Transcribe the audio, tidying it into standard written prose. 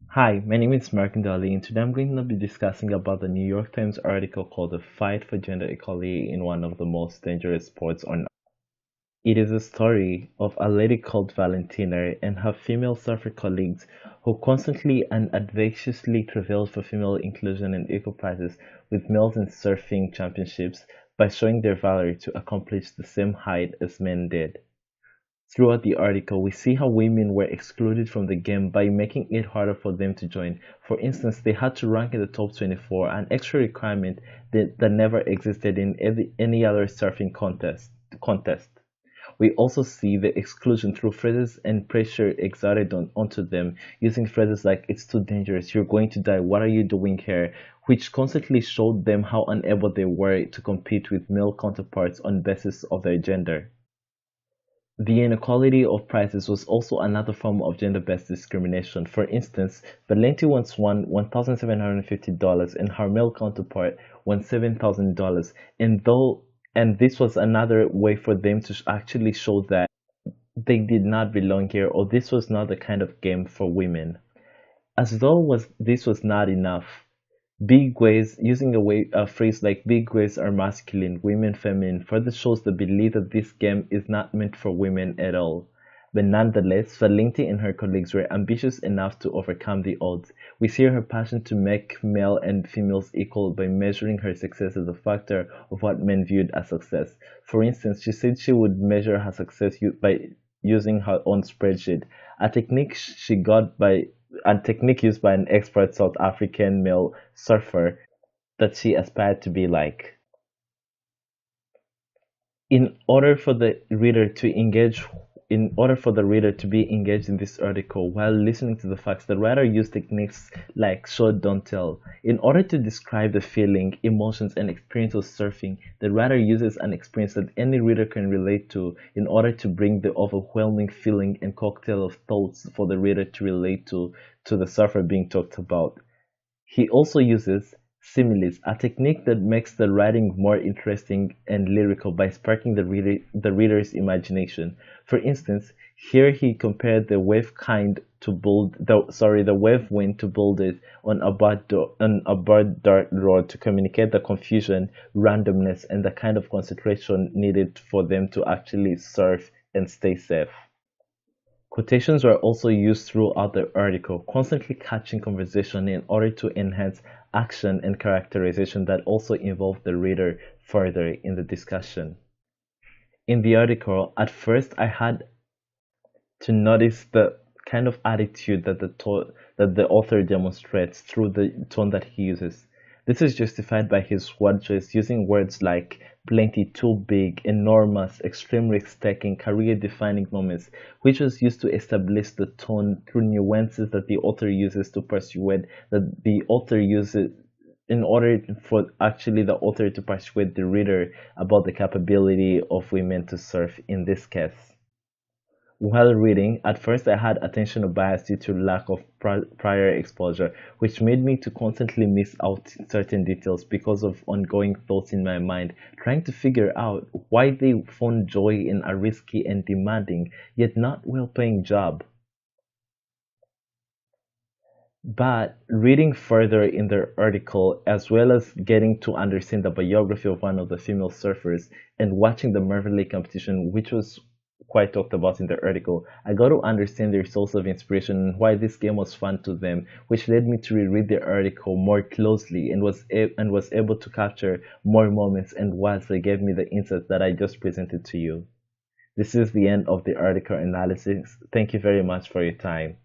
Hi, my name is Mark Ndali, and today I'm going to be discussing about the New York Times article called "The Fight for Gender Equality in One of the Most Dangerous Sports on Earth." It is a story of a lady called Valentina and her female surfer colleagues who constantly and audaciously travailed for female inclusion and equal prizes with males in surfing championships by showing their valor to accomplish the same height as men did. Throughout the article, we see how women were excluded from the game by making it harder for them to join. For instance, they had to rank in the top 24, an extra requirement that never existed in any other surfing contest. We also see the exclusion through phrases and pressure exerted onto them, using phrases like, "It's too dangerous, you're going to die, what are you doing here?" which constantly showed them how unable they were to compete with male counterparts on basis of their gender. The inequality of prices was also another form of gender-based discrimination. For instance, Valenti once won $1,750 and her male counterpart won $7,000, and this was another way for them to actually show that they did not belong here, or this was not the kind of game for women. As though this was not enough, big ways, using a phrase like "big ways are masculine, women feminine" further shows the belief that this game is not meant for women at all. But nonetheless, Valenti and her colleagues were ambitious enough to overcome the odds. We see her passion to make male and females equal by measuring her success as a factor of what men viewed as success. For instance, she said she would measure her success by using her own spreadsheet, a technique she got by a technique used by an expert South African male surfer that she aspired to be like. In order for the reader to engage in order for the reader to be engaged in this article while listening to the facts, the writer used techniques like show don't tell. In order to describe the feeling, emotions, and experience of surfing, the writer uses an experience that any reader can relate to in order to bring the overwhelming feeling and cocktail of thoughts for the reader to relate to the surfer being talked about. He also uses similes, a technique that makes the writing more interesting and lyrical by sparking the reader's imagination. For instance, here he compared the wave kind to the wave wind to build it on a bird dart road to communicate the confusion, randomness, and the kind of concentration needed for them to actually surf and stay safe. Quotations were also used throughout the article, constantly catching conversation in order to enhance action and characterization that also involve the reader further in the discussion. In the article, at first I had to notice the kind of attitude that the author demonstrates through the tone that he uses. This is justified by his word choice, using words like plenty, too big, enormous, extreme risk-taking, career-defining moments, which was used to establish the tone through nuances that the author uses to persuade that the author uses in order for actually the author to persuade the reader about the capability of women to surf in this case. While reading, at first I had attentional bias due to lack of prior exposure, which made me to constantly miss out certain details because of ongoing thoughts in my mind, trying to figure out why they found joy in a risky and demanding, yet not well-paying job. But reading further in the article, as well as getting to understand the biography of one of the female surfers and watching the Mervyn Lake competition, which was quite talked about in the article, I got to understand their source of inspiration and why this game was fun to them, which led me to reread the article more closely and was able to capture more moments and words that gave me the insights that I just presented to you. This is the end of the article analysis. Thank you very much for your time.